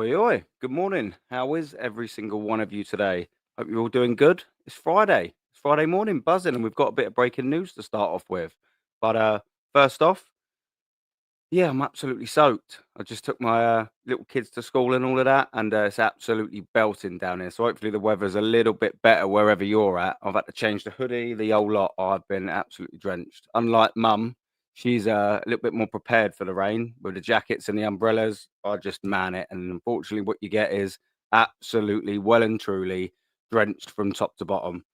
Oi, oi. Good morning. How is every single one of you today? Hope you're all doing good. It's Friday. It's Friday morning, buzzing, and we've got a bit of breaking news to start off with. But first off, yeah, I'm absolutely soaked. I just took my little kids to school and all of that, and it's absolutely belting down here. So hopefully the weather's a little bit better wherever you're at. I've had to change the hoodie, the whole lot. I've been absolutely drenched. Unlike mum, she's a little bit more prepared for the rain with the jackets and the umbrellas. I just man it, and unfortunately, what you get is absolutely well and truly drenched from top to bottom.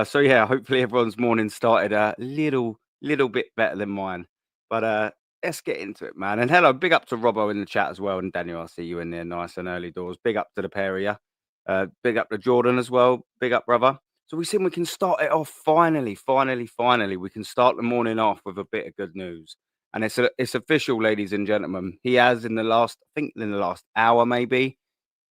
So yeah, hopefully everyone's morning started a little bit better than mine. But let's get into it, man. And hello, big up to Robbo in the chat as well. And Daniel, I see you in there nice and early doors. Big up to the pair of you. Big up to Jordan as well. Big up, brother. So we think we can start it off finally. We can start the morning off with a bit of good news. And it's official, ladies and gentlemen. He has in the last, I think in the last hour maybe,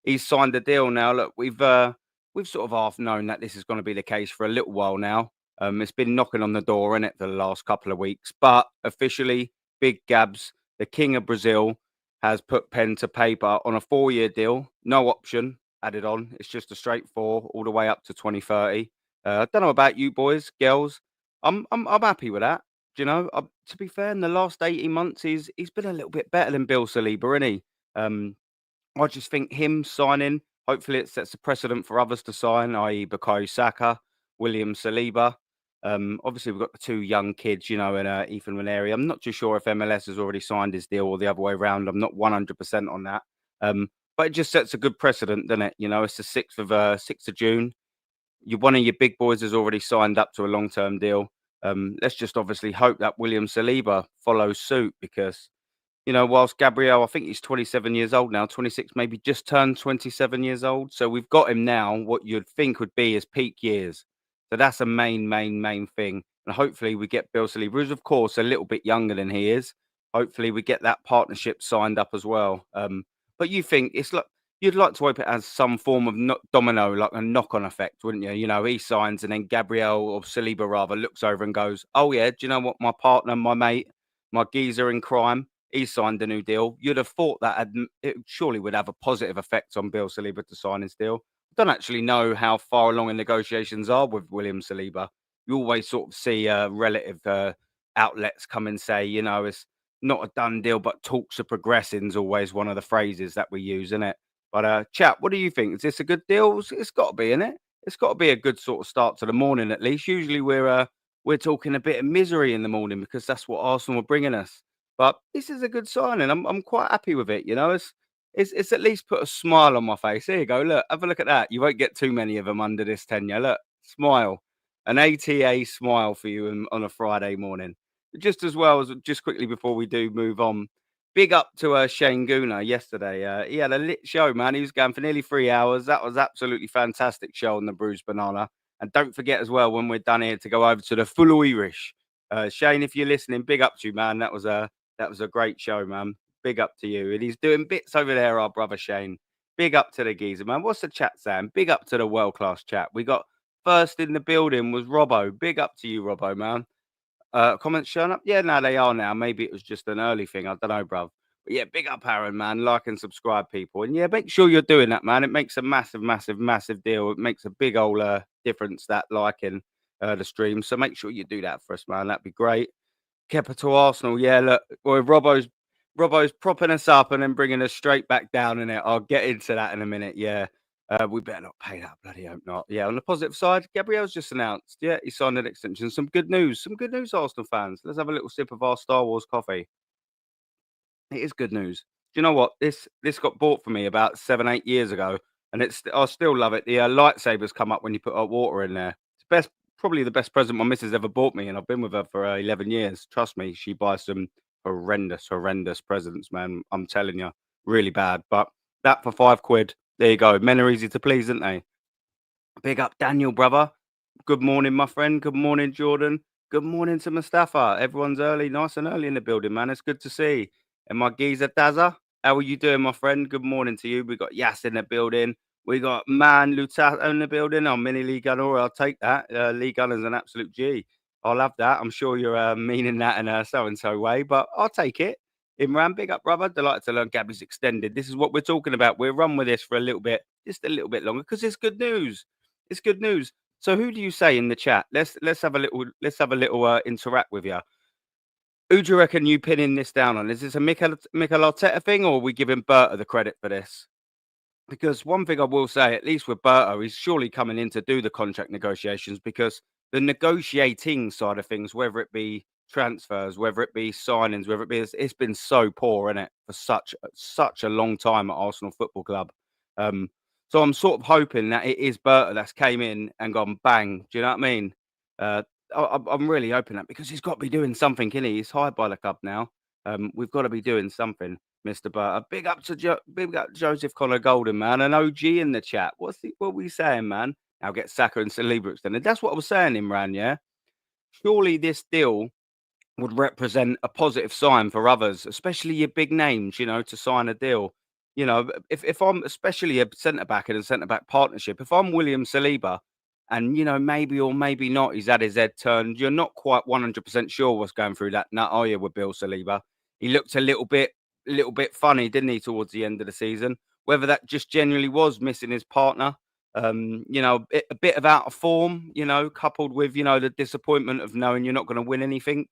he's signed a deal now. Look, we've sort of half known that this is going to be the case for a little while now. It's been knocking on the door in it for the last couple of weeks, but officially, BigGabs, the king of Brazil, has put pen to paper on a 4-year deal, no option added on. It's just a straight four all the way up to 2030. I don't know about you boys, girls. I'm happy with that. Do you know? To be fair, in the last 18 months, he's been a little bit better than Bill Saliba, isn't he? I just think him signing, hopefully it sets a precedent for others to sign, i.e. Bukayo Saka, William Saliba. Obviously, we've got the two young kids, in Ethan Reneri. I'm not too sure if MLS has already signed his deal or the other way around. I'm not 100% on that. But it just sets a good precedent, doesn't it? It's the 6th of June. One of your big boys has already signed up to a long-term deal. Let's just obviously hope that William Saliba follows suit because whilst Gabriel, I think he's 27 years old now, 26, maybe just turned 27 years old. So we've got him now, what you'd think would be his peak years. So that's a main thing. And hopefully we get Bill Saliba, who's of course a little bit younger than he is. Hopefully we get that partnership signed up as well. But you think it's like you'd like to hope it has some form of domino, like a knock-on effect, wouldn't you? He signs and then Gabriel or Saliba rather looks over and goes, "Oh yeah, do you know what? My partner, my mate, my geezer in crime, he signed a new deal." You'd have thought that it surely would have a positive effect on Bill Saliba to sign his deal. I don't actually know how far along in negotiations are with William Saliba. You always sort of see relative outlets come and say, it's not a done deal, but talks are progressing is always one of the phrases that we use, isn't it? But chap, what do you think? Is this a good deal? It's got to be, isn't it? It's got to be a good sort of start to the morning at least. Usually we're talking a bit of misery in the morning because that's what Arsenal are bringing us. But this is a good signing. I'm quite happy with it. It's at least put a smile on my face. Here you go. Look, have a look at that. You won't get too many of them under this tenure. Look, smile, an ATA smile for you on a Friday morning. Just as well as just quickly before we do move on, big up to Shane Gooner yesterday. He had a lit show, man. He was going for nearly 3 hours. That was absolutely fantastic show on the Bruised Banana. And don't forget as well when we're done here to go over to the Full Irish. Shane, if you're listening, big up to you, man. That was a great show, man. Big up to you. And he's doing bits over there, our brother Shane. Big up to the geezer, man. What's the chat saying? Big up to the world-class chat. We got first in the building was Robbo. Big up to you, Robbo, man. Comments showing up? Yeah, no, they are now. Maybe it was just an early thing. I don't know, bruv. But yeah, big up Aaron, man. Like and subscribe, people. And yeah, make sure you're doing that, man. It makes a massive deal. It makes a big old difference, that liking the stream. So make sure you do that for us, man. That'd be great. Kepa to Arsenal. Yeah, look, boy, Robbo's propping us up and then bringing us straight back down in it. I'll get into that in a minute. Yeah. We better not pay that. Bloody hope not. Yeah, on the positive side, Gabriel's just announced. Yeah, he signed an extension. Some good news. Arsenal fans. Let's have a little sip of our Star Wars coffee. It is good news. Do you know what? This got bought for me about 7-8 years ago, and I still love it. The lightsabers come up when you put hot water in there. It's probably the best present my missus ever bought me, and I've been with her for 11 years. Trust me, she buys some horrendous presents, man. I'm telling you, really bad. But that for £5. There you go. Men are easy to please, aren't they? Big up Daniel, brother. Good morning, my friend. Good morning, Jordan. Good morning to Mustafa. Everyone's nice and early in the building, man. It's good to see. And my geezer Daza, how are you doing, my friend? Good morning to you. We got Yas in the building. We got Man Lutat in the building. I'm mini Lee Gunner. I'll take that. Lee Gunner's an absolute G. I'll have that. I'm sure you're meaning that in a so-and-so way, but I'll take it. Imran, big up, brother. Delighted to learn Gabby's extended. This is what we're talking about. We'll run with this for a little bit, just a little bit longer, because it's good news. It's good news. So, who do you say in the chat? Let's have a little interact with you. Who do you reckon you pinning this down on? Is this a Mikel Arteta thing, or are we giving Berta the credit for this? Because one thing I will say, at least with Berto, he's surely coming in to do the contract negotiations, because the negotiating side of things, whether it be transfers, whether it be signings, whether it be, it's been so poor in it for such a long time at Arsenal Football Club. Um, so I'm sort of hoping that it is Berto that's came in and gone bang. Do you know what I mean? Uh, I'm really hoping that, because he's got to be doing something, innit? He's hired by the club now. We've got to be doing something. Mr. Butter. Big up Joseph Connor Golden, man. An OG in the chat. What we saying, man? I'll get Saka and Saliba extended. That's what I was saying, Imran, yeah? Surely this deal would represent a positive sign for others, especially your big names, to sign a deal. If I'm, especially a centre back and a centre back partnership, if I'm William Saliba and, maybe or maybe not, he's had his head turned, you're not quite 100% sure what's going through that nut, are you, with Bill Saliba? He looked a little bit funny, didn't he, towards the end of the season? Whether that just genuinely was missing his partner, a bit of out of form, coupled with, the disappointment of knowing you're not going to win anything.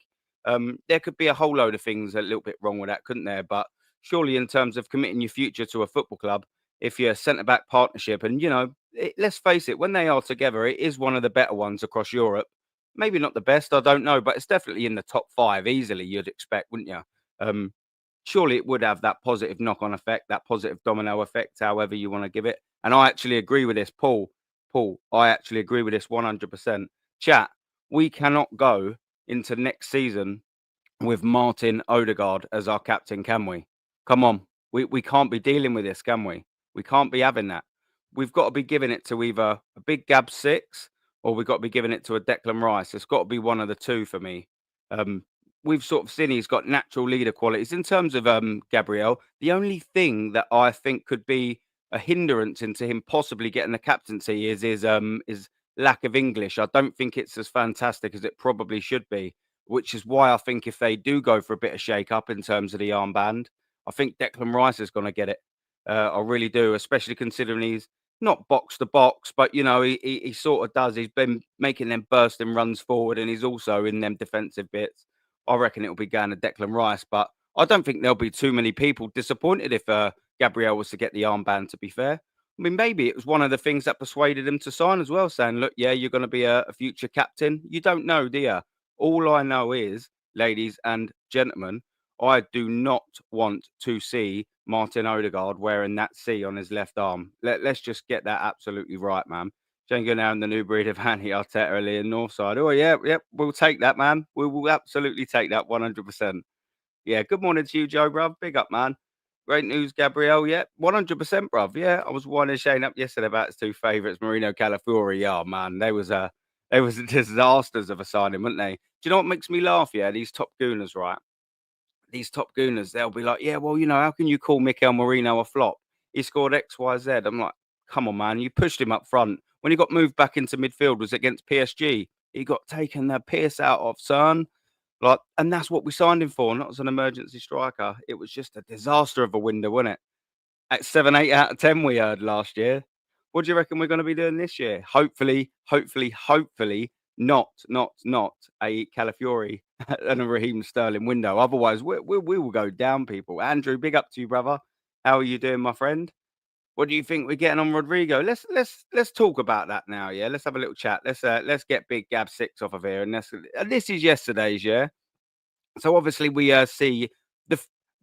There could be a whole load of things a little bit wrong with that, couldn't there? But surely, in terms of committing your future to a football club, if you're a centre back partnership, and let's face it, when they are together, it is one of the better ones across Europe. Maybe not the best, I don't know, but it's definitely in the top 5 easily. You'd expect, wouldn't you? Surely it would have that positive knock-on effect, that positive domino effect, however you want to give it. And I actually agree with this, Paul. I actually agree with this 100%. Chat, we cannot go into next season with Martin Odegaard as our captain, can we? Come on. We can't be dealing with this, can we? We can't be having that. We've got to be giving it to either a BigGabs 6, or we've got to be giving it to a Declan Rice. It's got to be one of the two for me. We've sort of seen he's got natural leader qualities. In terms of Gabriel, the only thing that I think could be a hindrance into him possibly getting the captaincy is his lack of English. I don't think it's as fantastic as it probably should be, which is why I think if they do go for a bit of shake up in terms of the armband, I think Declan Rice is going to get it. I really do, especially considering he's not box to box, but he sort of does. He's been making them bursting runs forward, and he's also in them defensive bits. I reckon it'll be going to Declan Rice, but I don't think there'll be too many people disappointed if Gabriel was to get the armband, to be fair. I mean, maybe it was one of the things that persuaded him to sign as well, saying, look, yeah, you're going to be a future captain. You don't know, do you? All I know is, ladies and gentlemen, I do not want to see Martin Odegaard wearing that C on his left arm. Let's just get that absolutely right, man. Django now in the new breed of Andy Arteta early in Northside. Oh, yeah, we'll take that, man. We will absolutely take that 100%. Yeah, good morning to you, Joe, bruv. Big up, man. Great news, Gabriel. Yeah, 100%, bruv. Yeah, I was winding Shane up yesterday about his two favourites, Marino Calafiori. Yeah, man, they was disasters of a signing, weren't they? Do you know what makes me laugh? Yeah, these top gooners, right? These top gooners, they'll be like, yeah, well, how can you call Mikel Marino a flop? He scored X, Y, Z. I'm like, come on, man. You pushed him up front. When he got moved back into midfield, was against PSG. He got taken the piss out of, son. Like, and that's what we signed him for, not as an emergency striker. It was just a disaster of a window, wasn't it? At 7, 8 out of 10, we heard last year. What do you reckon we're going to be doing this year? Hopefully, not a Calafiori and a Raheem Sterling window. Otherwise, we will go down, people. Andrew, big up to you, brother. How are you doing, my friend? What do you think we're getting on Rodrigo? Let's talk about that now. Yeah, let's have a little chat. Let's get Big Gab 6 off of here, and this is yesterday's. Yeah, so obviously we see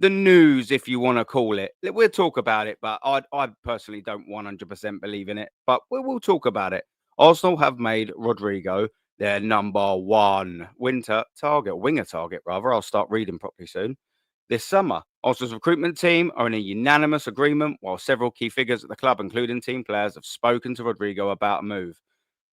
the news, if you want to call it. We'll talk about it, but I personally don't 100% believe in it. But we'll talk about it. Arsenal have made Rodrigo their number 1 winger target, rather. I'll start reading properly soon. This summer, Arsenal's recruitment team are in a unanimous agreement, while several key figures at the club, including team players, have spoken to Rodrigo about a move.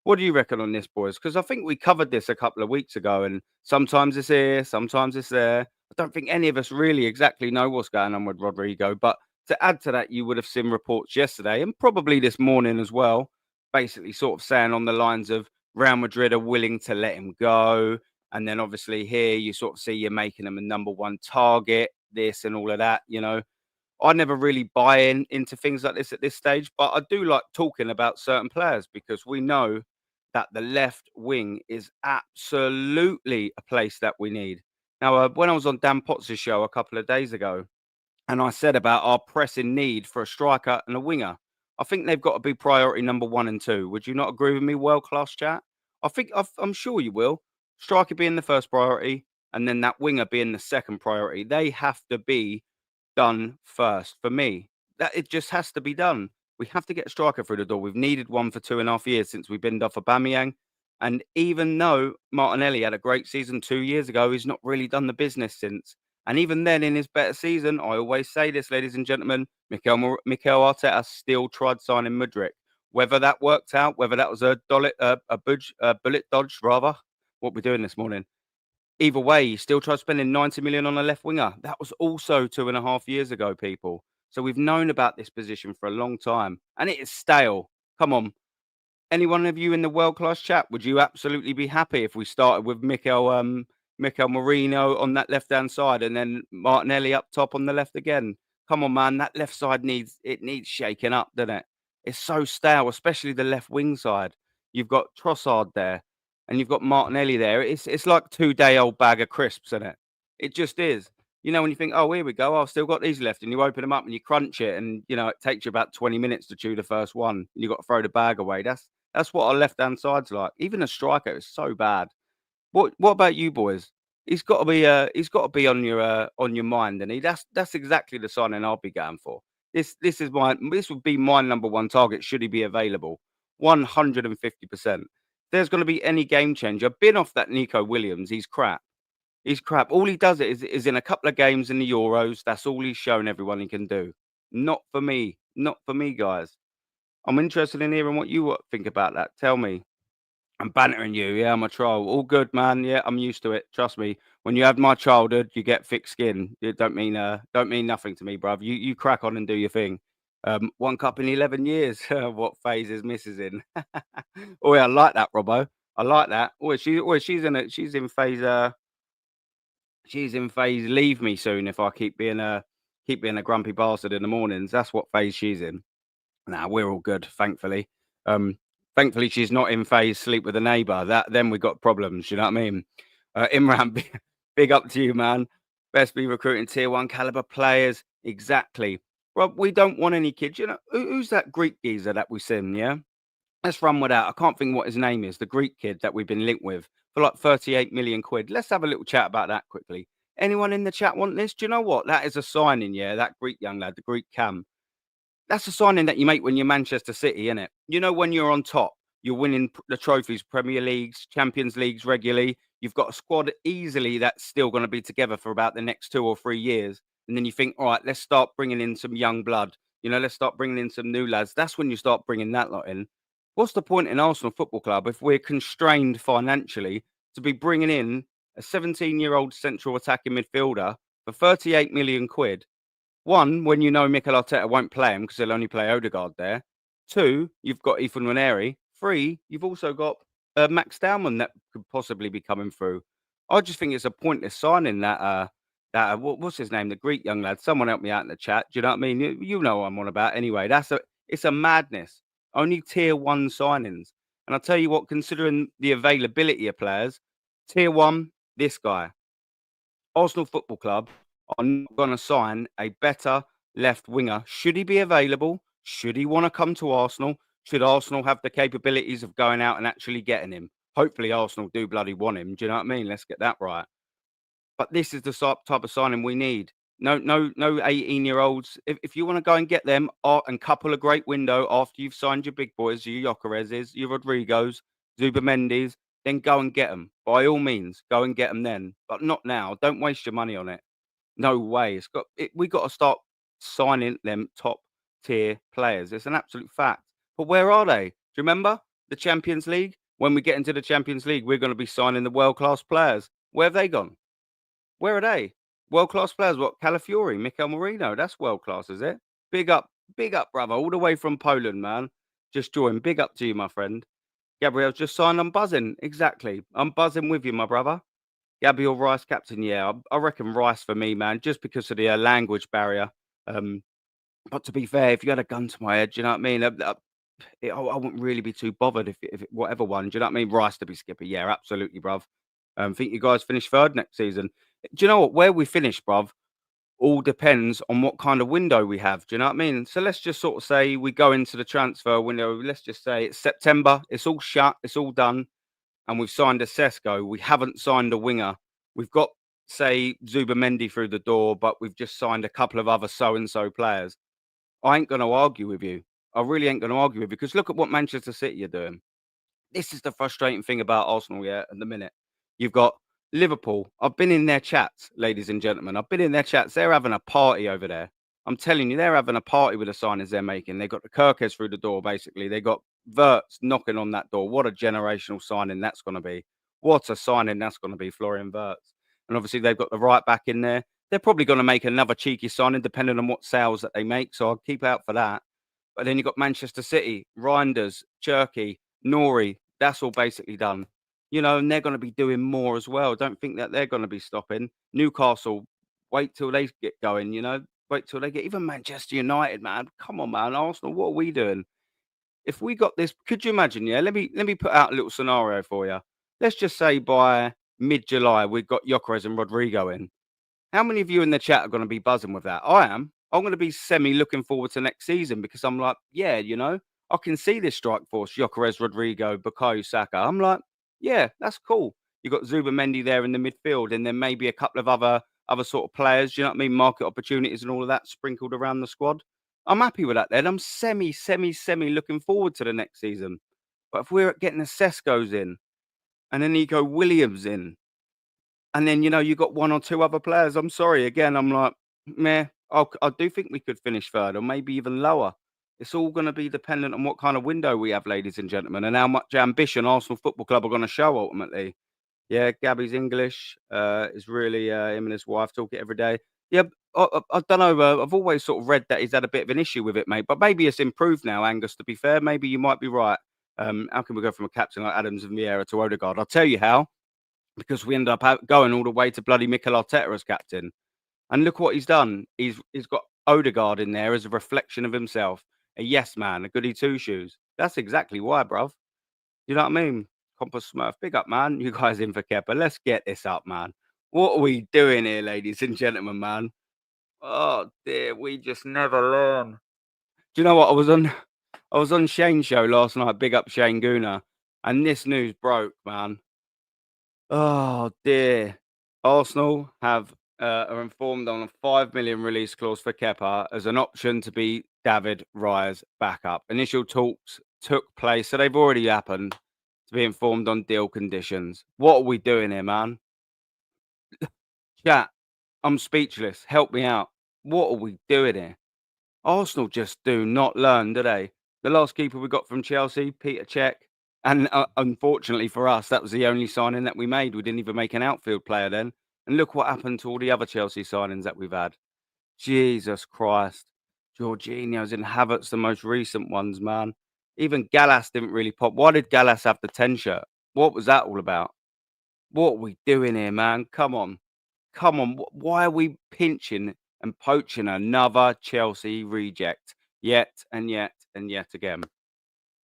What do you reckon on this, boys? Because I think we covered this a couple of weeks ago, and sometimes it's here, sometimes it's there. I don't think any of us really exactly know what's going on with Rodrigo. But to add to that, you would have seen reports yesterday and probably this morning as well, basically sort of saying on the lines of Real Madrid are willing to let him go, And then obviously here you sort of see you're making them a number one target, this and all of that. I never really buy into things like this at this stage, but I do like talking about certain players because we know that the left wing is absolutely a place that we need. Now, when I was on Dan Potts' show a couple of days ago, and I said about our pressing need for a striker and a winger, I think they've got to be priority number one and two. Would you not agree with me? World class chat. I'm sure you will. Striker being the first priority, and then that winger being the second priority. They have to be done first for me. That it just has to be done. We have to get a striker through the door. We've needed one for 2.5 years since we binned off Aubameyang. And even though Martinelli had a great season 2 years ago, he's not really done the business since. And even then, in his better season, I always say this, ladies and gentlemen, Mikel Arteta still tried signing Mudryk. Whether that worked out, whether that was a bullet dodge, rather, what we're doing this morning. Either way, he still tried spending 90 million on a left winger. That was also 2.5 years ago, people. So we've known about this position for a long time, and it is stale. Come on. Any one of you in the world class chat, would you absolutely be happy if we started with Mikel Marino on that left hand side and then Martinelli up top on the left again? Come on, man, that left side needs shaking up, doesn't it? It's so stale, especially the left wing side. You've got Trossard there, and you've got Martinelli there. It's like 2-day-old bag of crisps, isn't it? It just is. When you think, oh, here we go, I've still got these left, and you open them up and you crunch it, and it takes you about 20 minutes to chew the first one, and you've got to throw the bag away. That's what our left-hand side's like. Even a striker is so bad. What about you boys? He's got to be on your mind, and that's exactly the signing I'll be going for. This would be my number one target should he be available. 150%. There's going to be any game changer. Been off that Nico Williams. He's crap. He's crap. All he does is in a couple of games in the Euros. That's all he's shown everyone he can do. Not for me. Not for me, guys. I'm interested in hearing what you think about that. Tell me. I'm bantering you. Yeah, I'm a troll. All good, man. Yeah, I'm used to it. Trust me. When you have my childhood, you get thick skin. It don't mean nothing to me, bruv. You crack on and do your thing. One cup in 11 years. What phase is Mrs. in? Oh yeah, I like that, Robbo. I like that. She's in phase leave me soon if I keep being a grumpy bastard in the mornings. That's what phase she's in. Nah, we're all good, thankfully. Um, Thankfully she's not in phase sleep with a neighbour. Then we got problems. You know what I mean? Imran, big up to you, man. Best be recruiting tier one caliber players. Exactly. Rob, we don't want any kids. Who's that Greek geezer that we seen? Yeah, let's run with that. I can't think what his name is. The Greek kid that we've been linked with for like 38 million quid. Let's have a little chat about that quickly. Anyone in the chat want this? Do you know what? That is a signing, yeah. That Greek young lad, the Greek Cam. That's a signing that you make when you're Manchester City, isn't it? When you're on top, you're winning the trophies, Premier Leagues, Champions Leagues regularly. You've got a squad easily that's still going to be together for about the next 2 or 3 years. And then you think, all right, let's start bringing in some young blood. Let's start bringing in some new lads. That's when you start bringing that lot in. What's the point in Arsenal Football Club if we're constrained financially to be bringing in a 17-year-old central attacking midfielder for 38 million quid? One, when Mikel Arteta won't play him because he'll only play Odegaard there. Two, you've got Ethan Nwaneri. Three, you've also got Max Dowman that could possibly be coming through. I just think it's a pointless signing what's his name, the Greek young lad. Someone help me out in the chat. Do you know what I mean? You know what I'm on about anyway. It's a madness. Only tier one signings. And I'll tell you what, considering the availability of players, tier one, this guy. Arsenal Football Club are not going to sign a better left winger. Should he be available? Should he want to come to Arsenal? Should Arsenal have the capabilities of going out and actually getting him? Hopefully Arsenal do bloody want him. Do you know what I mean? Let's get that right. But this is the type of signing we need. No 18-year-olds. If you want to go and get them and couple a great window after you've signed your big boys, your Jokereses, your Rodrigos, Zubamendi's, then go and get them. By all means, go and get them then. But not now. Don't waste your money on it. No way. We got to start signing them top tier players. It's an absolute fact. But where are they? Do you remember the Champions League? When we get into the Champions League, we're going to be signing the world-class players. Where have they gone? Where are they? World-class players. What? Calafiori, Mikel Marino. That's world-class, is it? Big up, brother. All the way from Poland, man. Just join. Big up to you, my friend. Gabriel just signed. I'm buzzing. Exactly. I'm buzzing with you, my brother. Gabriel Rice captain, yeah, I reckon Rice for me, man, just because of the language barrier. Um, but to be fair, if you had a gun to my head, do you know what I mean? I wouldn't really be too bothered if whatever one. Do you know what I mean? Rice to be skipper, yeah, absolutely, bruv. Think you guys finish third next season? Do you know what? Where we finish, bruv, all depends on what kind of window we have. Do you know what I mean? So let's just sort of say we go into the transfer window. Let's just say it's September. It's all shut. It's all done, and we've signed a Sesko. We haven't signed a winger. We've got, say, Zubamendi through the door, but we've just signed a couple of other so and so players. I ain't going to argue with you. I really ain't going to argue with you because look at what Manchester City are doing. This is the frustrating thing about Arsenal, yeah, at the minute. You've got Liverpool. I've been in their chats, ladies and gentlemen. I've been in their chats. They're having a party over there. I'm telling you, they're having a party with the signings they're making. They've got the Kirkes through the door, basically. They got Verts knocking on that door. What a generational signing that's going to be. What a signing that's going to be, Florian Verts. And obviously, they've got the right back in there. They're probably going to make another cheeky signing, depending on what sales that they make. So I'll keep out for that. But then you've got Manchester City, Reinders, Cherky, Nori. That's all basically done. You know, and they're going to be doing more as well. Don't think that they're going to be stopping. Newcastle, wait till they get going, you know. Wait till they get even Manchester United, man. Come on, man. Arsenal, what are we doing? If we got this, could you imagine? Yeah, let me put out a little scenario for you. Let's just say by mid-July we've got Gyökeres and Rodrigo in. How many of you in the chat are going to be buzzing with that? I am. I'm going to be semi looking forward to next season because I'm like, yeah, you know, I can see this strike force, Gyökeres, Rodrigo, Bukayo Saka. I'm like, yeah, that's cool. You've got Zubamendi there in the midfield and then maybe a couple of other sort of players, you know what I mean? Market opportunities and all of that sprinkled around the squad. I'm happy with that then. I'm semi looking forward to the next season. But if we're getting the Sesco's in and then Nico Williams in, and then, you know, you got one or two other players. I'm sorry. Again, I'm like, meh. I do think we could finish third or maybe even lower. It's all going to be dependent on what kind of window we have, ladies and gentlemen, and how much ambition Arsenal Football Club are going to show ultimately. Yeah, Gabby's English is really him and his wife talk it every day. Yeah, I don't know. I've always sort of read that he's had a bit of an issue with it, mate. But maybe it's improved now, Angus, to be fair. Maybe you might be right. How can we go from a captain like Adams and Vieira to Odegaard? I'll tell you how, because we ended up going all the way to bloody Mikel Arteta as captain. And look what he's done. He's got Odegaard in there as a reflection of himself. A yes man, a goody two shoes. That's exactly why, bruv. You know what I mean? Compass Smurf, big up, man. You guys in for Kepa. Let's get this up, man. What are we doing here, ladies and gentlemen, man? Oh dear, we just never learn. Do you know what? I was on Shane's show last night. Big up Shane Gooner, and this news broke, man. Oh dear. Arsenal are informed on a 5 million release clause for Kepa as an option to be David Raya's backup. Initial talks took place, so they've already happened to be informed on deal conditions. What are we doing here, man? Chat, I'm speechless. Help me out. What are we doing here? Arsenal just do not learn, do they? The last keeper we got from Chelsea, Peter Cech, and unfortunately for us, that was the only signing that we made. We didn't even make an outfield player then. And look what happened to all the other Chelsea signings that we've had. Jesus Christ. Jorginho's and Havertz, the most recent ones, man. Even Gallas didn't really pop. Why did Gallas have the 10 shirt? What was that all about? What are we doing here, man? Come on. Come on. Why are we pinching and poaching another Chelsea reject yet and yet and yet again?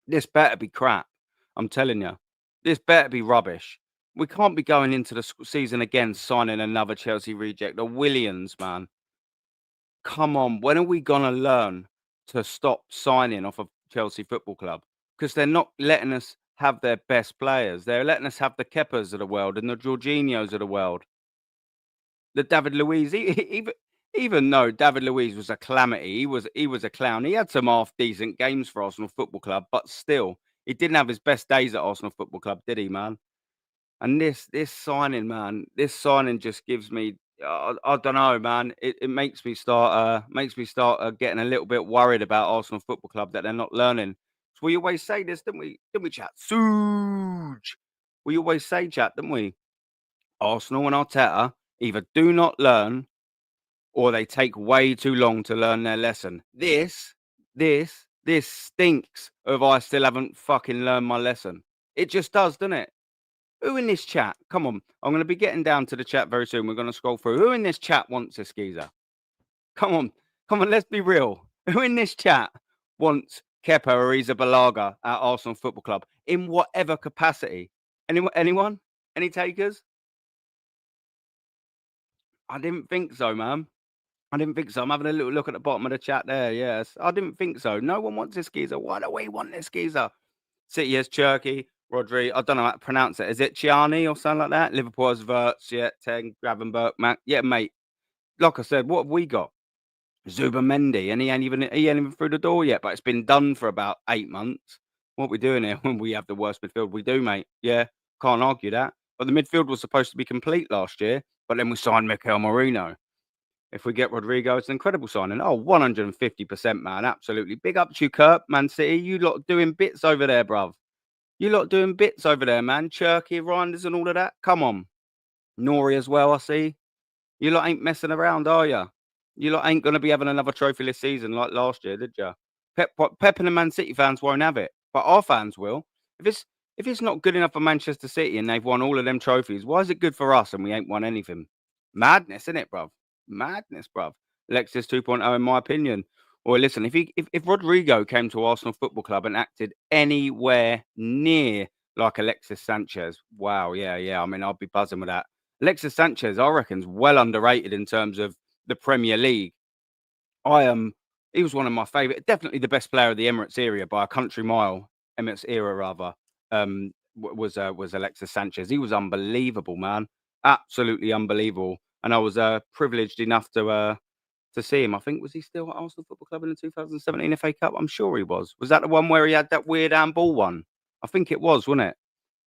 This better be crap. I'm telling you. This better be rubbish. We can't be going into the season again signing another Chelsea reject. The Williams, man. Come on. When are we going to learn to stop signing off of Chelsea Football Club? Because they're not letting us have their best players. They're letting us have the Kepas of the world and the Jorginhos of the world. The David Luiz, even though David Luiz was a calamity, he was a clown. He had some half decent games for Arsenal Football Club, but still, he didn't have his best days at Arsenal Football Club, did he, man? And this signing, man, this signing just gives me, I don't know, man. It makes me start getting a little bit worried about Arsenal Football Club that they're not learning. So we always say this, didn't we? Didn't we, chat? Suge. We always say, chat, didn't we? Arsenal and Arteta either do not learn or they take way too long to learn their lesson. This stinks of I still haven't fucking learned my lesson. It just does, doesn't it? Who in this chat? Come on, I'm going to be getting down to the chat very soon. We're going to scroll through. Who in this chat wants this geezer? Come on, come on. Let's be real. Who in this chat wants Kepa Arrizabalaga at Arsenal Football Club in whatever capacity? Anyone? Anyone? Any takers? I didn't think so, man. I didn't think so. I'm having a little look at the bottom of the chat there. Yes, I didn't think so. No one wants this geezer. Why do we want this geezer? City has Cherky, Rodri. I don't know how to pronounce it. Is it Chiani or something like that? Liverpool has Verts, yeah, Ten, Gravenberg, Mac. Yeah, mate. Like I said, what have we got? Zuba-Mendy, and he ain't even through the door yet, but it's been done for about 8 months. What we doing here when we have the worst midfield? We do, mate. Yeah, can't argue that. But the midfield was supposed to be complete last year, but then we signed Mikel Merino. If we get Rodrigo, it's an incredible signing. Oh, 150%, man. Absolutely. Big up to you, Kurt, Man City. You lot doing bits over there, bruv. You lot doing bits over there, man. Cherky, Reinders and all of that. Come on. Nori as well, I see. You lot ain't messing around, are you? You lot ain't going to be having another trophy this season like last year, did you? Pep and the Man City fans won't have it, but our fans will. If it's not good enough for Manchester City and they've won all of them trophies, why is it good for us and we ain't won anything? Madness, isn't it, bruv? Madness, bruv. Lexus 2.0, in my opinion. Or listen, if Rodrigo came to Arsenal Football Club and acted anywhere near like Alexis Sanchez, wow, yeah. I mean, I'd be buzzing with that. Alexis Sanchez, I reckon, is well underrated in terms of the Premier League. He was one of my favourite, definitely the best player of the Emirates era by a country mile. Emirates era, rather. Was Alexis Sanchez. He was unbelievable, man. Absolutely unbelievable. And I was privileged enough to see him. I think, was he still at Arsenal Football Club in the 2017 FA Cup? I'm sure he was. Was that the one where he had that weird handball one? I think it was, wasn't it?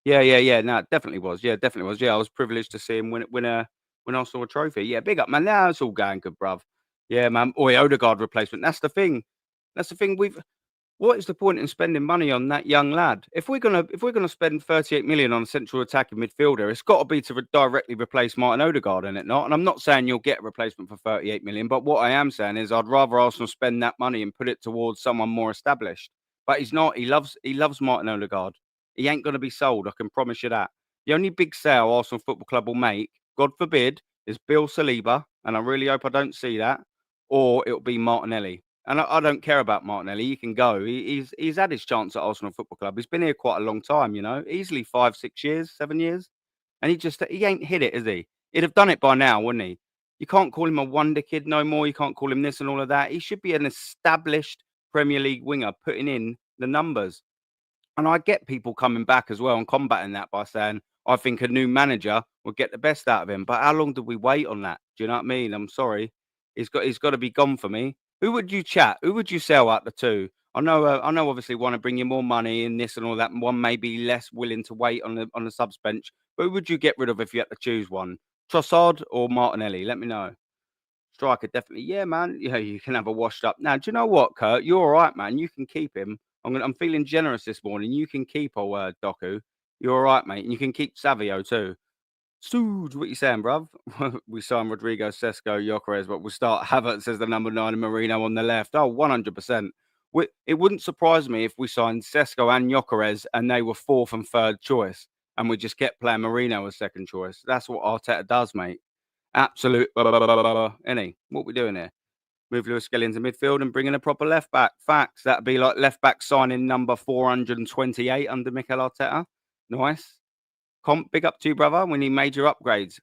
Yeah. No, it definitely was. Yeah, definitely was. Yeah, I was privileged to see him when I saw a trophy. Yeah, big up, man. Now it's all going good, bruv. Yeah, man. Odegaard replacement. That's the thing. That's the thing. What is the point in spending money on that young lad? If we're gonna spend 38 million on a central attacking midfielder, it's got to be to directly replace Martin Odegaard, in it not? And I'm not saying you'll get a replacement for 38 million, but what I am saying is I'd rather Arsenal spend that money and put it towards someone more established. But he's not. He loves Martin Odegaard. He ain't gonna be sold. I can promise you that. The only big sale Arsenal Football Club will make, God forbid, is Bill Saliba, and I really hope I don't see that, or it'll be Martinelli. And I don't care about Martinelli. He can go. He's had his chance at Arsenal Football Club. He's been here quite a long time, easily 5, 6 years, 7 years, and he ain't hit it, is he? He'd have done it by now, wouldn't he? You can't call him a wonder kid no more. You can't call him this and all of that. He should be an established Premier League winger, putting in the numbers. And I get people coming back as well and combating that by saying, I think a new manager will get the best out of him. But how long did we wait on that? Do you know what I mean? I'm sorry. He's got to be gone for me. Who would you chat? Who would you sell out the two? I know obviously want to bring you more money and this and all that. And one may be less willing to wait on the subs bench. But who would you get rid of if you had to choose one? Trossard or Martinelli? Let me know. Striker, definitely. Yeah, man. Yeah, you can have a washed up. Now, do you know what, Kurt? You're all right, man. You can keep him. I'm feeling generous this morning. You can keep old Doku. You're all right, mate. And you can keep Savio too. Stooge, what you saying, bruv? We signed Rodrigo, Sesko, Gyökeres, but we'll start Havertz as the number 9 and Marino on the left. Oh, 100%. It wouldn't surprise me if we signed Sesko and Gyökeres and they were 4th and 3rd choice and we just kept playing Marino as 2nd choice. That's what Arteta does, mate. Absolute. Any. What we doing here? Move Lewis Skelly into midfield and bring in a proper left back. Facts. That'd be like left back signing number 428 under Mikel Arteta. Nice. Big up to you, brother. We need major upgrades.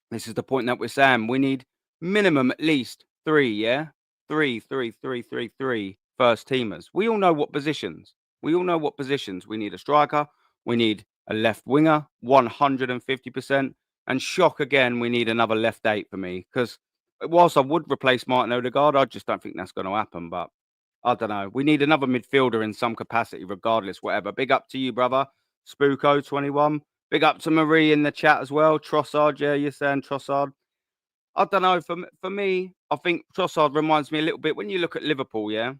This is the point that we're saying. We need minimum at least 3, yeah? Three first teamers. We all know what positions. We need a striker. We need a left winger, 150%. And shock again, we need another left 8 for me. Because whilst I would replace Martin Odegaard, I just don't think that's going to happen. But I don't know. We need another midfielder in some capacity, regardless, whatever. Big up to you, brother. Spooko21. Big up to Marie in the chat as well. Trossard, yeah, you're saying Trossard. I don't know. For me, I think Trossard reminds me a little bit when you look at Liverpool. Yeah,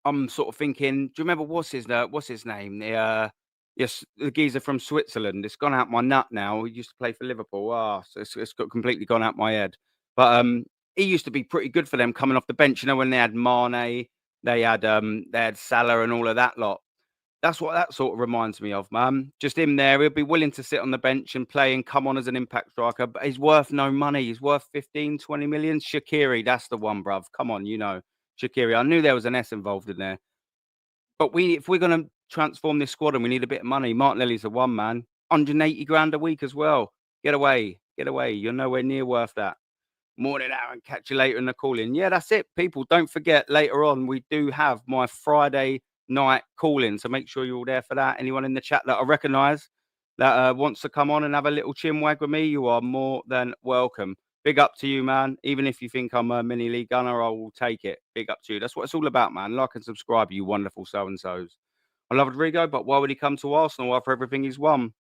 I'm sort of thinking. Do you remember what's his name? Yes, the geezer from Switzerland. It's gone out my nut now. He used to play for Liverpool. So it's got completely gone out my head. But he used to be pretty good for them coming off the bench. You know when they had Mane, they had Salah and all of that lot. That's what that sort of reminds me of, man. Just him there. He'll be willing to sit on the bench and play and come on as an impact striker, but he's worth no money. He's worth 15, 20 million. Shaqiri, that's the one, bruv. Come on, Shaqiri. I knew there was an S involved in there. But if we're going to transform this squad and we need a bit of money, Martinelli's the one, man. 180 grand a week as well. Get away. Get away. You're nowhere near worth that. Morning, Aaron. Catch you later in the call in. Yeah, that's it, people. Don't forget, later on, we do have my Friday night call in. So make sure you're all there for that. Anyone in the chat that I recognize that wants to come on and have a little chin wag with me, you are more than welcome. Big up to you, man. Even if you think I'm a mini league gunner, I will take it. Big up to you. That's what it's all about, man. Like and subscribe, you wonderful so-and-sos. I love Rodrigo, but why would he come to Arsenal after everything he's won?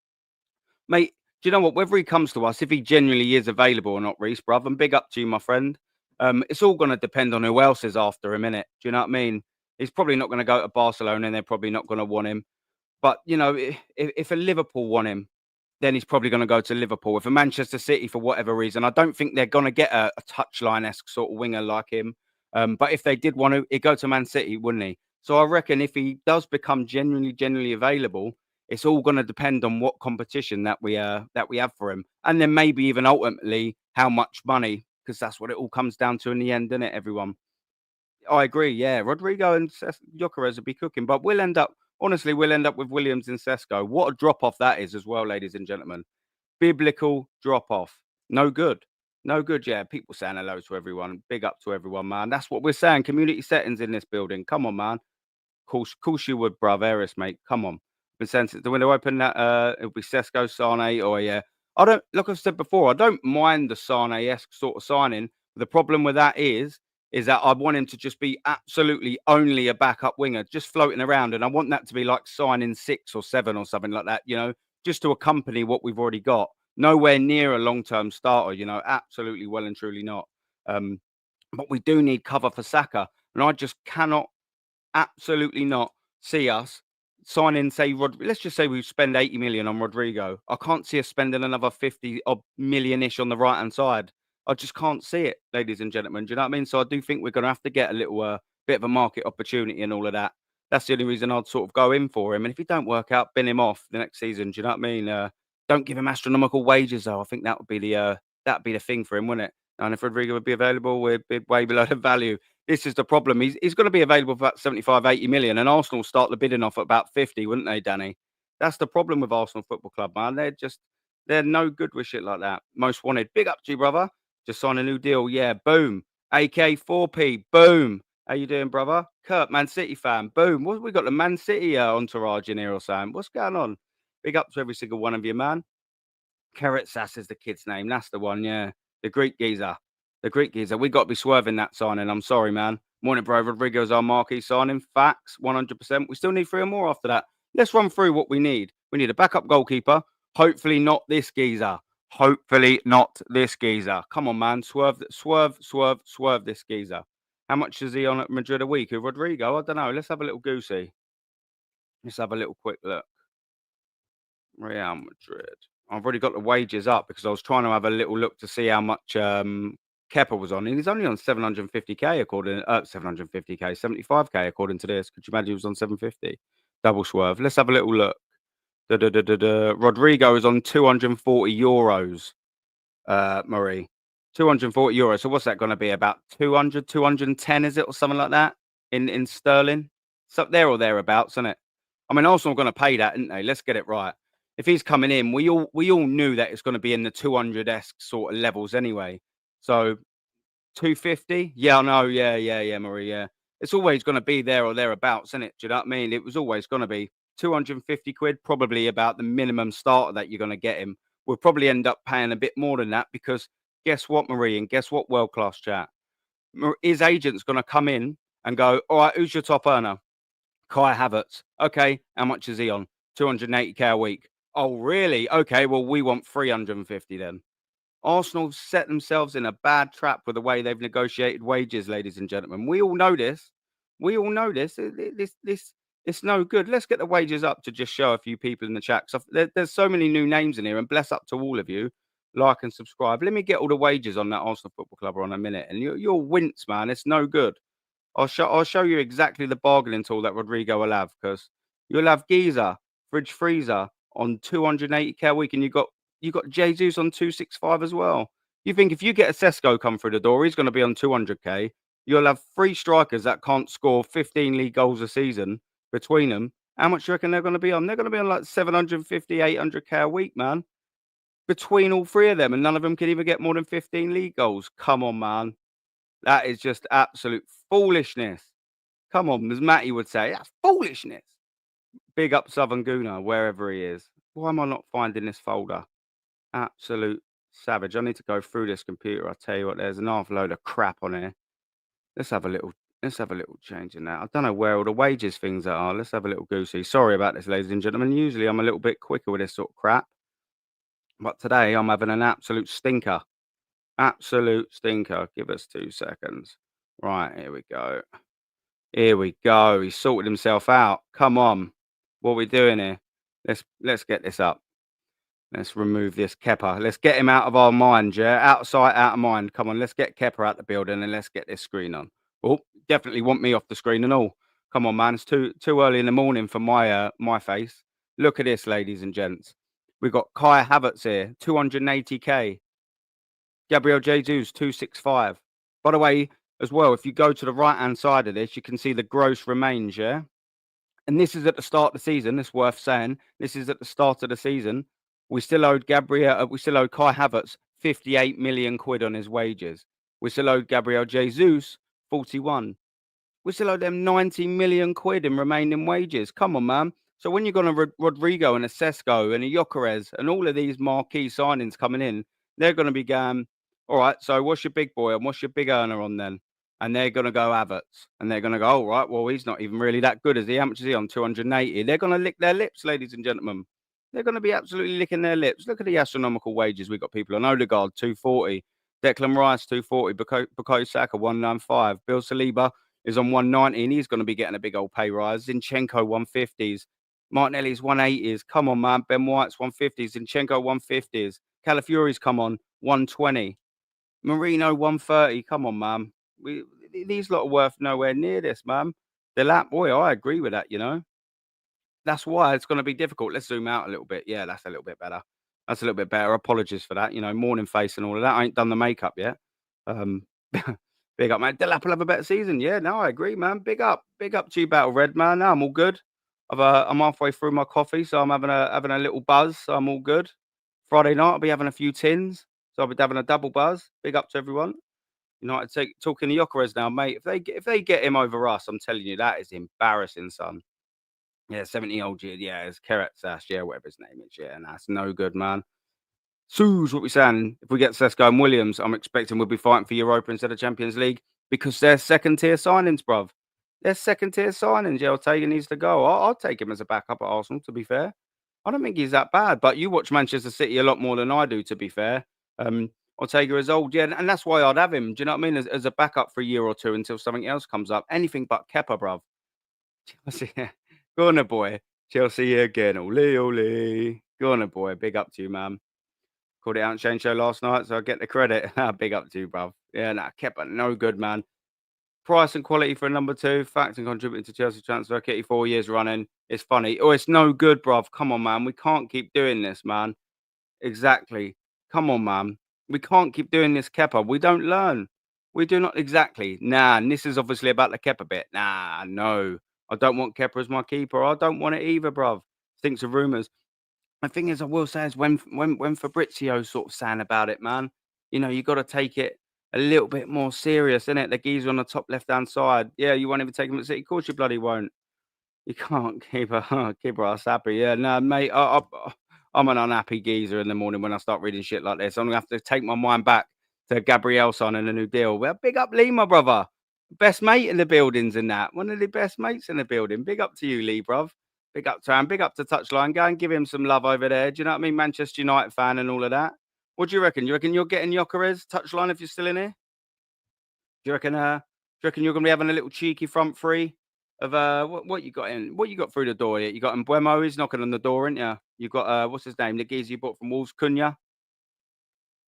Mate, do you know what? Whether he comes to us, if he genuinely is available or not, Reese, bruv, and big up to you, my friend. It's all going to depend on who else is after him, innit? Do you know what I mean? He's probably not going to go to Barcelona and they're probably not going to want him. But, if a Liverpool want him, then he's probably going to go to Liverpool. If a Manchester City, for whatever reason, I don't think they're going to get a touchline-esque sort of winger like him. But if they did want to, he'd go to Man City, wouldn't he? So I reckon if he does become genuinely available, it's all going to depend on what competition that we have for him, and then maybe even ultimately how much money, because that's what it all comes down to in the end, isn't it, everyone? I agree. Yeah, Rodrigo and Gyökeres will be cooking, but we'll end up with Williams and Sesko. What a drop off that is as well, ladies and gentlemen. Biblical drop off. No good. No good. Yeah, people saying hello to everyone. Big up to everyone, man. That's what we're saying. Community settings in this building. Come on, man. Course you would, bruv. Eris, mate. Come on. Been saying since the window open that it'll be Sesko, Sane, or yeah. I don't, like I've said before, I don't mind the Sane-esque sort of signing. The problem with that is that I want him to just be absolutely only a backup winger, just floating around. And I want that to be like signing 6 or 7 or something like that, just to accompany what we've already got. Nowhere near a long-term starter, absolutely well and truly not. But we do need cover for Saka. And I just cannot absolutely not see us signing, say, let's just say we spend 80 million on Rodrigo. I can't see us spending another 50 odd million-ish on the right-hand side. I just can't see it, ladies and gentlemen. Do you know what I mean? So I do think we're going to have to get a little bit of a market opportunity and all of that. That's the only reason I'd sort of go in for him. And if he don't work out, bin him off the next season. Do you know what I mean? Don't give him astronomical wages, though. I think that would be the thing for him, wouldn't it? And if Rodrigo would be available, we're way below the value. This is the problem. He's going to be available for about 75, 80 million, and Arsenal start the bidding off at about 50, wouldn't they, Danny? That's the problem with Arsenal Football Club, man. They're no good with shit like that. Most wanted. Big up to you, brother. Just signed a new deal. Yeah, boom. AK4P, boom. How you doing, brother? Kurt, Man City fan, boom. What we got the Man City entourage in here or something? What's going on? Big up to every single one of you, man. Carrot Sass is the kid's name. That's the one, yeah. The Greek geezer. The Greek geezer. We got to be swerving that signing. I'm sorry, man. Morning, bro. Rodrigo's our marquee signing. Facts, 100%. We still need 3 or more after that. Let's run through what we need. We need a backup goalkeeper. Hopefully not this geezer. Hopefully not this geezer. Come on, man. Swerve this geezer. How much is he on at Madrid a week? Rodrigo? I don't know. Let's have a little goosey. Let's have a little quick look. Real Madrid. I've already got the wages up because I was trying to have a little look to see how much Kepa was on. And he's only on 750k according 750k, 75k according to this. Could you imagine he was on 750? Double swerve. Let's have a little look. Rodrigo is on 240 euros. Marie. 240 euros. So what's that going to be? About 200, 210, is it, or something like that in sterling? So there or thereabouts, isn't it? I mean, Arsenal are going to pay that, aren't they? Let's get it right. If he's coming in, we all knew that it's going to be in the 200-esque sort of levels anyway. So 250, yeah, I know, yeah, Marie, yeah. It's always going to be there or thereabouts, isn't it? Do you know what I mean? It was always going to be 250 quid, probably about the minimum starter that you're going to get him. We'll probably end up paying a bit more than that because guess what, Marie, and guess what, world class chat? His agent's going to come in and go, all right, who's your top earner? Kai Havertz. Okay, how much is he on? 280k a week. Oh, really? Okay, well, we want 350 then. Arsenal set themselves in a bad trap with the way they've negotiated wages, ladies and gentlemen. We all know this. We all know this. It's no good. Let's get the wages up to just show a few people in the chat. So there's so many new names in here, and bless up to all of you. Like and subscribe. Let me get all the wages on that Arsenal Football Club on a minute, and you'll wince, man. It's no good. I'll show you exactly the bargaining tool that Rodrigo will have because You'll have Giza, fridge freezer on 280k a week, and you got Jesus on 265 as well. You think if you get a Sesko come through the door, he's going to be on 200k. You'll have three strikers that can't score 15 league goals a season between them. How much do you reckon they're going to be on? They're going to be on like 750, 800k a week, man, between all three of them, and none of them can even get more than 15 league goals. Come on, man. That is just absolute foolishness. Come on, as Matty would say, that's foolishness. Big up Southern Gooner, wherever he is. Why am I not finding this folder? Absolute savage. I need to go through this computer. I tell you what, there's an half load of crap on here. Let's have a little change in that. I don't know where all the wages things are. Let's have a little goosey. Sorry about this, ladies and gentlemen. Usually I'm a little bit quicker with this sort of crap. But today I'm having an absolute stinker. Absolute stinker. Give us 2 seconds. Right, here we go. Here we go. He's sorted himself out. Come on. What are we doing here? Let's get this up. Let's remove this Kepa. Let's get him out of our mind, yeah? Out of sight, out of mind. Come on, let's get Kepa out the building and let's get this screen on. Oh, definitely want me off the screen and all. Come on, man. It's too early in the morning for my face. Look at this, ladies and gents. We've got Kai Havertz here, 280k. Gabriel Jesus, 265. By the way, as well, if you go to the right-hand side of this, you can see the gross remains, yeah? And this is at the start of the season. It's worth saying. This is at the start of the season. We still owed Kai Havertz 58 million quid on his wages. We still owed Gabriel Jesus 41. We still owe them 90 million quid in remaining wages. Come on, man. So when you've got a Rodrigo and a Sesko and a Gyökeres and all of these marquee signings coming in, they're going to be going, all right, so what's your big boy and what's your big earner on then? And they're going to go Havertz. And they're going to go, all right, well, he's not even really that good, is he? How much is he on? 280. They're going to lick their lips, ladies and gentlemen. They're going to be absolutely licking their lips. Look at the astronomical wages we've got people on. Odegaard, 240. Declan Rice, 240. Bukayo Saka, 195. Bill Saliba is on 190, and he's going to be getting a big old pay rise. Zinchenko, 150s. Martinelli's 180s. Come on, man. Ben White's 150s. Zinchenko, 150s. Calafiori's come on, 120. Marino, 130. Come on, man. These lot are worth nowhere near this, man. The lap, boy, I agree with that, you know. That's why it's going to be difficult. Let's zoom out a little bit. Yeah, that's a little bit better. That's a little bit better. Apologies for that. You know, morning face and all of that. I ain't done the makeup yet. Big up, man. Delap will have a better season. Yeah, no, I agree, man. Big up to you, Battle Red, man. No, I'm all good. I'm halfway through my coffee, so I'm having a little buzz. So I'm all good. Friday night, I'll be having a few tins, so I'll be having a double buzz. Big up to everyone. United talking to Gyökeres now, mate. If they get him over us, I'm telling you, that is embarrassing, son. Yeah, 70-year-old, yeah, it's Kerat Sash, yeah, whatever his name is, yeah, and that's no good, man. Sue's what we're saying. If we get Sesko and Williams, I'm expecting we'll be fighting for Europa instead of Champions League because they're second-tier signings, bruv. They're second-tier signings. Yeah, Ortega needs to go. I'll take him as a backup at Arsenal, to be fair. I don't think he's that bad, but you watch Manchester City a lot more than I do, to be fair. Ortega is old, yeah, and that's why I'd have him. Do you know what I mean? As a backup for a year or two until something else comes up. Anything but Kepa, bruv. Chelsea, go on, boy. Chelsea again. Ole, ole. Go on, boy. Big up to you, man. Called it out on Shane Show last night, so I get the credit. Big up to you, bruv. Yeah, nah, Kepa, no good, man. Price and quality for a number 2. Fact and contributing to Chelsea transfer. Kitty 4 years running. It's funny. Oh, it's no good, bruv. Come on, man. We can't keep doing this, man. Exactly. Come on, man. We can't keep doing this, Kepa. We don't learn. We do not exactly. Nah, and this is obviously about the Kepa bit. Nah, no. I don't want Kepa as my keeper. I don't want it either, bruv. Thinks of rumours. The thing is, I will say is when Fabrizio's sort of saying about it, man, you know, you got to take it a little bit more serious, innit? The geezer on the top left-hand side. Yeah, you won't even take him at City. Of course you bloody won't. You can't keep us happy. Yeah, no, mate, I'm an unhappy geezer in the morning when I start reading shit like this. I'm going to have to take my mind back to Gabriel signing a new deal. Well, big up Lee, my brother. Best mate in the buildings and that. One of the best mates in the building. Big up to you, Lee, bruv. Big up to him. Big up to Touchline. Go and give him some love over there. Do you know what I mean? Manchester United fan and all of that. What do you reckon? You reckon you're getting Gyökeres Touchline if you're still in here? Do you reckon you're gonna be having a little cheeky front three of what you got in? What you got through the door here? You got Mbuemo, he's knocking on the door, ain't you? You got what's his name? The geezer you bought from Wolves, Cunha.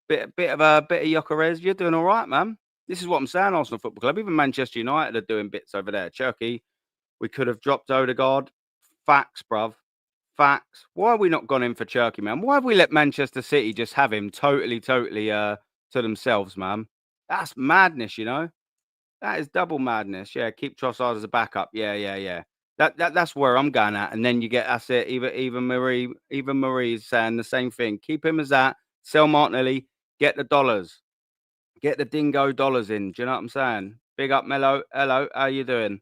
Bit of Gyökeres. You're doing all right, man. This is what I'm saying, Arsenal Football Club. Even Manchester United are doing bits over there. Turkey, we could have dropped Odegaard. Facts, bruv. Facts. Why have we not gone in for Cherky, man? Why have we let Manchester City just have him totally to themselves, man? That's madness, you know? That is double madness. Yeah, keep Trossard as a backup. Yeah. That's where I'm going at. And then you get that's it. Even Marie's saying the same thing. Keep him as that. Sell Martinelli. Get the dollars. Get the dingo dollars in. Do you know what I'm saying? Big up, Mello. Hello. How you doing?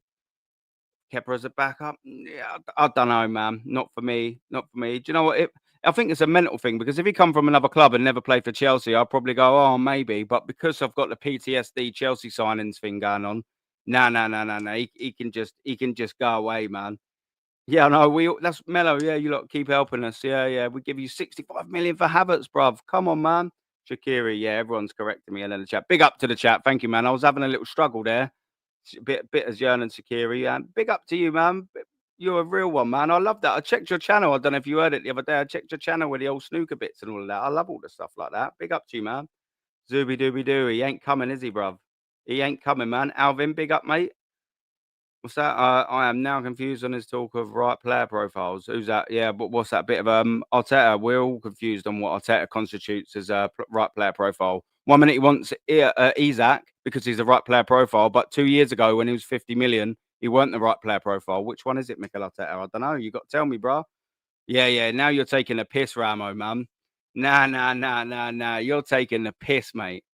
Kepa as a backup? Yeah, I don't know, man. Not for me. Not for me. Do you know what? I think it's a mental thing because if he come from another club and never played for Chelsea, I'll probably go, oh, maybe. But because I've got the PTSD Chelsea signings thing going on, no. He can just go away, man. Yeah, no, that's Mello. Yeah, you lot keep helping us. Yeah. We give you 65 million for Havertz, bruv. Come on, man. Shaqiri, yeah, everyone's correcting me in the chat. Big up to the chat. Thank you, man. I was having a little struggle there. Bit as Jern and Shaqiri. And big up to you, man. You're a real one, man. I love that. I checked your channel. I don't know if you heard it the other day. I checked your channel with the old snooker bits and all of that. I love all the stuff like that. Big up to you, man. Zooby dooby doo. He ain't coming, is he, bruv? He ain't coming, man. Alvin, big up, mate. What's that? I am now confused on his talk of right player profiles. Who's that? Yeah, but what's that bit of Arteta? We're all confused on what Arteta constitutes as a right player profile. 1 minute he wants Isaac because he's the right player profile, but 2 years ago when he was 50 million, he weren't the right player profile. Which one is it, Mikel Arteta? I don't know. You got to tell me, bro. Yeah. Now you're taking a piss, Ramo, man. Nah. You're taking the piss, mate.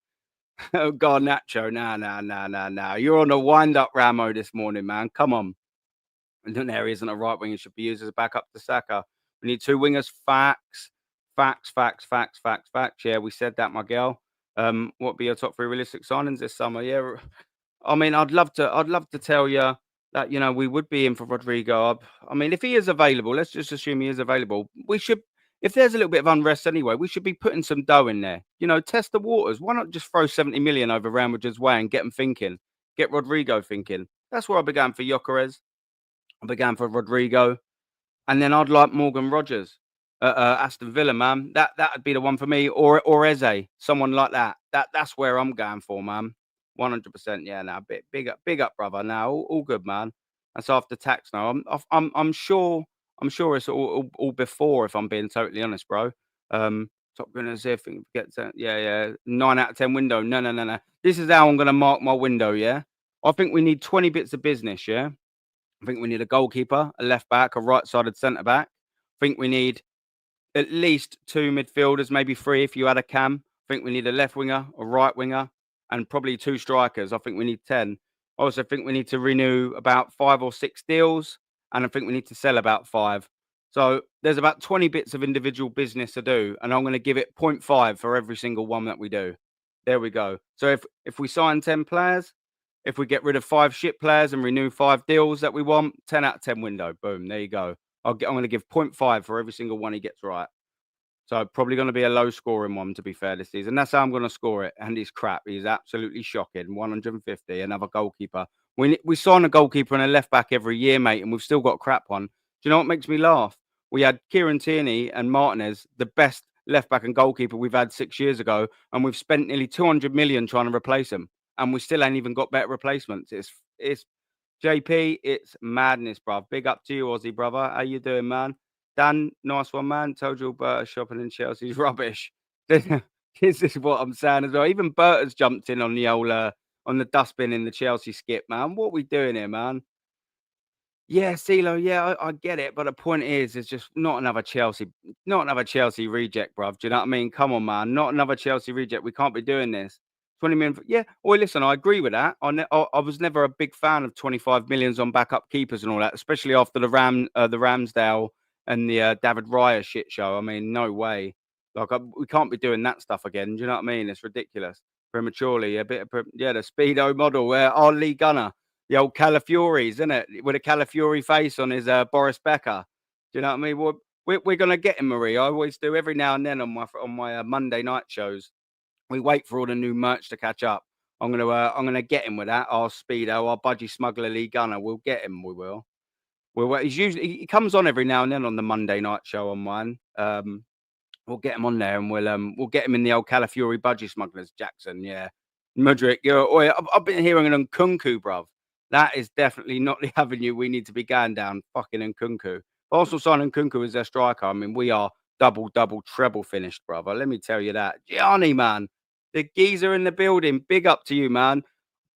Oh God, Nacho, nah. You're on a wind-up Ramo this morning, man. Come on. And then there isn't a right wing. It should be used as a backup to Saka. We need two wingers. Facts. Yeah, we said that, my girl. What be your top three realistic signings this summer? Yeah, I mean, I'd love to tell you that we would be in for Rodrigo. I mean, if he is available, let's just assume he is available. We should, if there's a little bit of unrest anyway, we should be putting some dough in there. Test the waters. Why not just throw 70 million over Real Madrid's way and get them thinking? Get Rodrigo thinking. That's where I began for Gyökeres. I began for Rodrigo. And then I'd like Morgan Rogers at Aston Villa, man. That'd be the one for me, or Eze, someone like that. That's where I'm going for, man. 100%. Yeah, now big up, brother. Now all good, man. That's after tax. Now I'm sure it's all before. If I'm being totally honest, bro. Top Gunners if it gets yeah 9 out of 10 window. No. This is how I'm gonna mark my window. Yeah, I think we need 20 bits of business. Yeah. I think we need a goalkeeper, a left back, a right-sided centre back. I think we need at least two midfielders, maybe three if you had a cam. I think we need a left winger, a right winger, and probably two strikers. I think we need 10. I also think we need to renew about 5 or 6 deals, and I think we need to sell about 5. So there's about 20 bits of individual business to do, and I'm going to give it 0.5 for every single one that we do. There we go. So if we sign 10 players, if we get rid of 5 shit players and renew 5 deals that we want, 10 out of 10 window. Boom. There you go. I'm going to give 0.5 for every single one he gets right. So probably going to be a low scoring one, to be fair, this season. That's how I'm going to score it. And he's crap. He's absolutely shocking. 150. Another goalkeeper. We sign a goalkeeper and a left back every year, mate, and we've still got crap one. Do you know what makes me laugh? We had Kieran Tierney and Martinez, the best left back and goalkeeper we've had 6 years ago, and we've spent nearly 200 million trying to replace them, and we still ain't even got better replacements. It's JP, it's madness, bruv. Big up to you, Aussie brother. How you doing, man? Dan, nice one, man. Told you Berta shopping in Chelsea's rubbish. This is what I'm saying as well. Even Berta's jumped in on the old on the dustbin in the Chelsea skip, man. What we doing here, man? Yeah, CeeLo, yeah, I get it, but the point is, it's just not another Chelsea reject, bruv. Do you know what I mean? Come on, man, not another Chelsea reject. We can't be doing this. 20 million, yeah. Well, listen, I agree with that. I was never a big fan of 25 millions on backup keepers and all that, especially after the Ramsdale and the David Raya shit show. I mean, no way. Like, we can't be doing that stuff again. Do you know what I mean? It's ridiculous. Prematurely, a bit of the speedo model where our Lee Gunner. The old Calafiores, isn't it? With a Calafiore face on his Boris Becker. Do you know what I mean? We're going to get him, Marie. I always do every now and then on my Monday night shows. We wait for all the new merch to catch up. I'm gonna get him with that. Our Speedo, our Budgie Smuggler Lee Gunner. We'll get him. We will. He comes on every now and then on the Monday night show on mine. We'll get him on there and we'll get him in the old Calafiore Budgie Smugglers. Jackson, yeah. Mudrick, I've been hearing an Nkunku, bruv. That is definitely not the avenue we need to be going down. Fucking Nkunku. Arsenal signing Kunku as their striker. I mean, we are double, double, treble finished, brother. Let me tell you that. Gianni, man, the geezer in the building. Big up to you, man.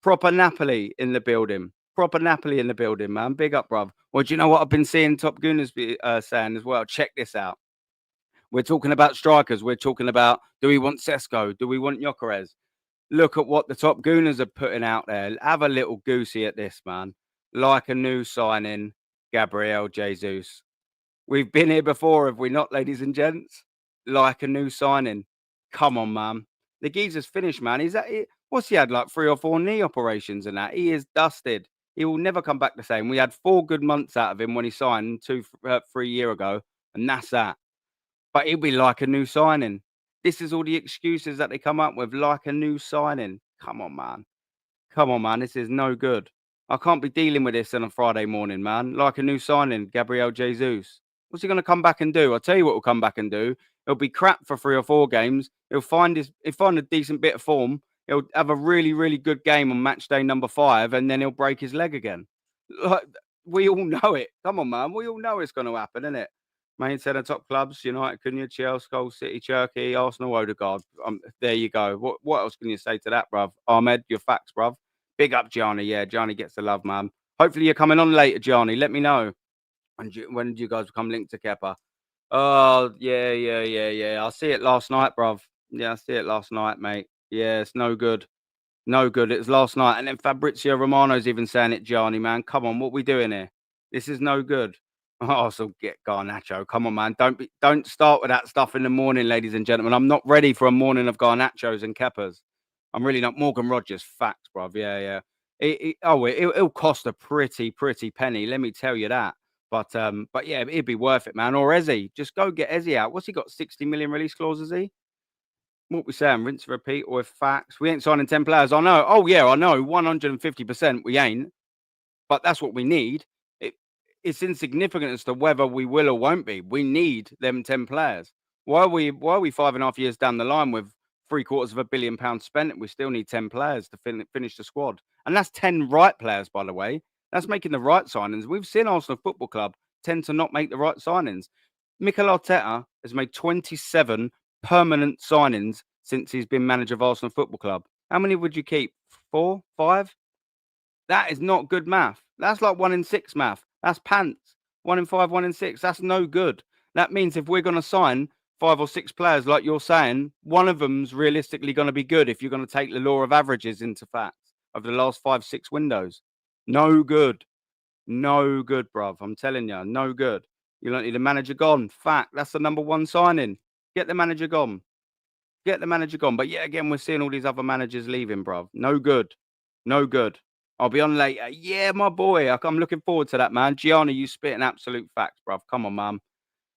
Proper Napoli in the building. Proper Napoli in the building, man. Big up, bruv. Well, do you know what I've been seeing Top Gooners saying as well? Check this out. We're talking about strikers. We're talking about, do we want Sesko? Do we want Gyökeres? Look at what the Top Gooners are putting out there. Have a little goosey at this, man. Like a new signing, Gabriel Jesus. We've been here before, have we not, ladies and gents? Like a new signing. Come on, man. The geezer's finished, man. What's he had, like 3 or 4 knee operations and that? He is dusted. He will never come back the same. We had 4 good months out of him when he signed 3 years ago, and that's that. But he'll be like a new signing. This is all the excuses that they come up with, like a new signing. Come on, man. Come on, man. This is no good. I can't be dealing with this on a Friday morning, man. Like a new signing, Gabriel Jesus. What's he going to come back and do? I'll tell you what he'll come back and do. He'll be crap for 3 or 4 games. He'll find a decent bit of form. He'll have a really, really good game on match day number 5, and then he'll break his leg again. Like, we all know it. Come on, man. We all know it's going to happen, isn't it? Main centre top clubs: United, Cunha, Chelsea, Hull City, Cherky, Arsenal, Odegaard. There you go. What else can you say to that, bruv? Ahmed, your facts, bruv. Big up, Gianni. Yeah, Gianni gets the love, man. Hopefully you're coming on later, Gianni. Let me know. When do you guys become linked to Kepa? Oh, yeah. I see it last night, bruv. Yeah, I see it last night, mate. Yeah, it's no good. No good. It was last night. And then Fabrizio Romano's even saying it, Gianni, man. Come on, what we doing here? This is no good. Oh, so get Garnacho. Come on, man. Don't start with that stuff in the morning, ladies and gentlemen. I'm not ready for a morning of Garnachos and Kepas. I'm really not. Morgan Rogers, facts, bruv. Yeah. It'll cost a pretty penny. Let me tell you that. But yeah, it'd be worth it, man. Or Ezzy, just go get Ezzy out. What's he got? 60 million release clause, is he? What we saying? Rinse, repeat, or facts? We ain't signing 10 players. I know. Oh yeah, I know. 150%. We ain't. But that's what we need. It's insignificant as to whether we will or won't be. We need them 10 players. Why are we 5.5 years down the line with £750 million spent? We still need 10 players to finish the squad. And that's 10 right players, by the way. That's making the right signings. We've seen Arsenal Football Club tend to not make the right signings. Mikel Arteta has made 27 permanent signings since he's been manager of Arsenal Football Club. How many would you keep? 4? 5? That is not good math. That's like 1 in 6 math. That's pants. 1 in 5, 1 in 6. That's no good. That means if we're going to sign 5 or 6 players, like you're saying, one of them's realistically going to be good if you're going to take the law of averages into facts of the last 5, 6 windows. No good. No good, bruv. I'm telling you, no good. You don't need a manager gone. Fact. That's the number 1 signing. Get the manager gone. Get the manager gone. But yeah, again, we're seeing all these other managers leaving, bruv. No good. No good. I'll be on later. Yeah, my boy. I'm looking forward to that, man. Gianni, you spitting absolute facts, bruv. Come on, man.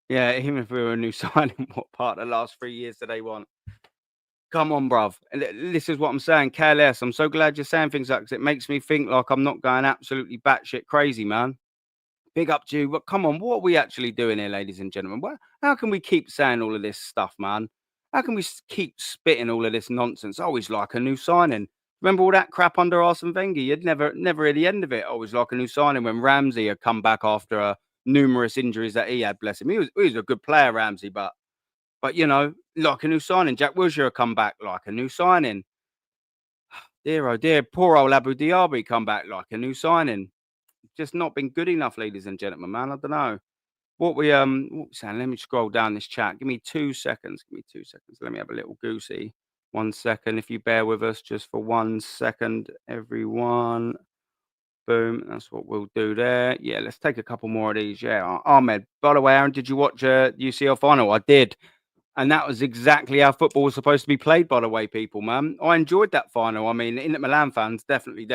Yeah, even if we were a new signing, what part of the last 3 years do they want? Come on, bruv. And this is what I'm saying. KLS, I'm so glad you're saying things like this. It makes me think like I'm not going absolutely batshit crazy, man. Big up to you. But come on, what are we actually doing here, ladies and gentlemen? How can we keep saying all of this stuff, man? How can we keep spitting all of this nonsense? Always like a new signing. Remember all that crap under Arsene Wenger? You'd never hear the end of it. Always like a new signing when Ramsey had come back after numerous injuries that he had. Bless him. He was a good player, Ramsey, but you know, like a new signing. Jack Wilshere come back like a new signing. Dear oh dear, poor old Abu Diaby come back like a new signing. Just not been good enough, ladies and gentlemen, man. I don't know. What we saying? Let me scroll down this chat. Give me 2 seconds. Let me have a little goosey. 1 second, if you bear with us just for 1 second, everyone. Boom. That's what we'll do there. Yeah, let's take a couple more of these. Yeah, Ahmed. By the way, Aaron, did you watch UCL final? I did. And that was exactly how football was supposed to be played, by the way, people, man. I enjoyed that final. I mean, Inter Milan fans definitely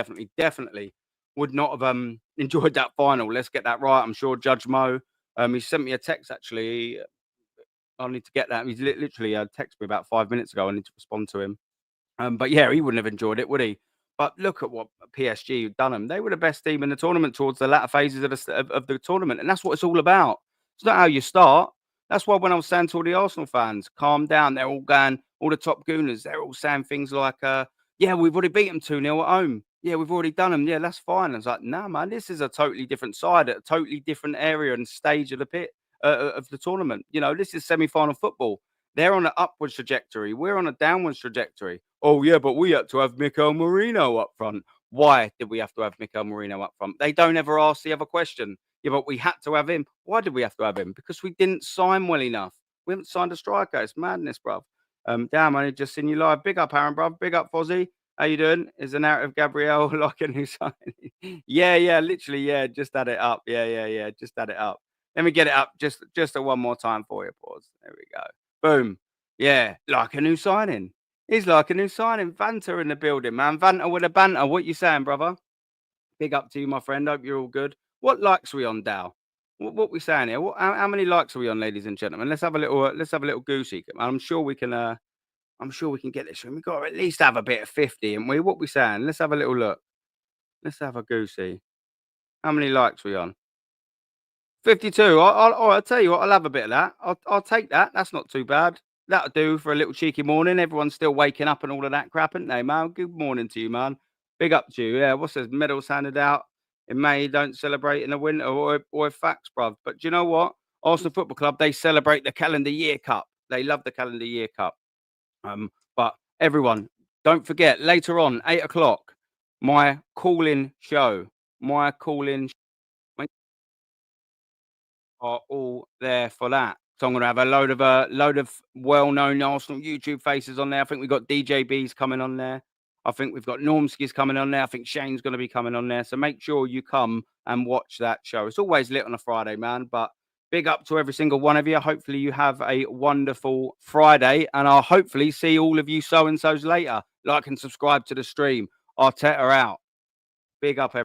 would not have enjoyed that final. Let's get that right. I'm sure Judge Mo, he sent me a text, actually. I need to get that. He's literally texted me about 5 minutes ago. I need to respond to him. But yeah, he wouldn't have enjoyed it, would he? But look at what PSG have done them. They were the best team in the tournament towards the latter phases of the tournament. And that's what it's all about. It's not how you start. That's why when I was saying to all the Arsenal fans, calm down. They're all going, all the top gooners, they're all saying things like, yeah, we've already beat them 2-0 at home. Yeah, we've already done them. Yeah, that's fine. I was like, nah, man, this is a totally different side, a totally different area and stage of the of the tournament. You know, this is semi-final football. They're on an upwards trajectory. We're on a downwards trajectory. Oh yeah, but we had to have Mikel Marino up front. Why did we have to have Mikel Marino up front? They don't ever ask the other question. Yeah, but we had to have him. Why did we have to have him? Because we didn't sign well enough. We haven't signed a striker. It's madness, bruv. Damn, I just seen you live. Big up, Aaron, bruv. Big up, Fozzie. How you doing? Is the narrative Gabriel like a new signing? Yeah, yeah, literally, yeah. Just add it up. Yeah, yeah, yeah. Just add it up. Let me get it up just a one more time for you. Pause. There we go. Boom. Yeah, like a new signing. He's like a new signing. Vanta in the building, man. Vanta with a banter. What you saying, brother? Big up to you, my friend. Hope you're all good. What likes are we on, Dow? What we saying here? How many likes are we on, ladies and gentlemen? Let's have a little goosey. I'm sure we can. I'm sure we can get this. We've got to at least have a bit of 50, and we what we saying? Let's have a little look. Let's have a goosey. How many likes we on? 52. I'll tell you what. I'll have a bit of that. I'll take that. That's not too bad. That'll do for a little cheeky morning. Everyone's still waking up and all of that crap, ain't they, man? Good morning to you, man. Big up to you. Yeah. What's this? Medals handed out in May. Don't celebrate in the winter or facts, bruv. But do you know what? Arsenal Football Club, they celebrate the calendar year cup. They love the calendar year cup. But everyone, don't forget later on, 8 o'clock, my call-in show. My call-in are all there for that. So I'm gonna have a load of well-known Arsenal YouTube faces on there. I think we've got DJBs coming on there. I think we've got Normski's coming on there. I think Shane's gonna be coming on there. So make sure you come and watch that show. It's always lit on a Friday, man. But big up to every single one of you. Hopefully you have a wonderful Friday, and I'll hopefully see all of you so and so's later. Like and subscribe to the stream. Arteta out. Big up, everyone.